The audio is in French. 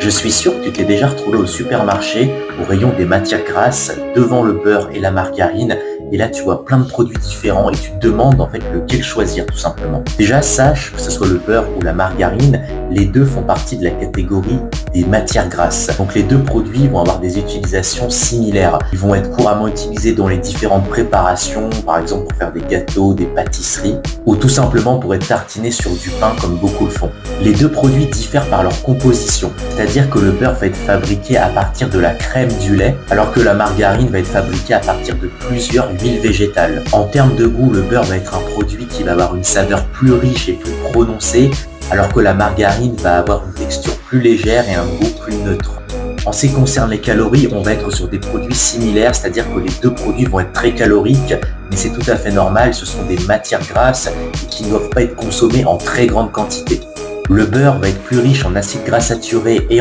Je suis sûr que tu t'es déjà retrouvé au supermarché, au rayon des matières grasses, devant le beurre et la margarine, et là tu vois plein de produits différents et tu te demandes en fait lequel choisir tout simplement. Déjà sache que ce soit le beurre ou la margarine, les deux font partie de la catégorie des matières grasses. Donc les deux produits vont avoir des utilisations similaires. Ils vont être couramment utilisés dans les différentes préparations, par exemple pour faire des gâteaux, des pâtisseries, ou tout simplement pour être tartinés sur du pain comme beaucoup le font. Les deux produits diffèrent par leur composition, c'est-à-dire que le beurre va être fabriqué à partir de la crème du lait, alors que la margarine va être fabriquée à partir de plusieurs huiles végétales. En termes de goût, le beurre va être un produit qui va avoir une saveur plus riche et plus prononcée, alors que la margarine va avoir une texture plus légère et un goût plus neutre. En ce qui concerne les calories, on va être sur des produits similaires, c'est-à-dire que les deux produits vont être très caloriques, mais c'est tout à fait normal, ce sont des matières grasses et qui ne doivent pas être consommées en très grande quantité. Le beurre va être plus riche en acides gras saturés et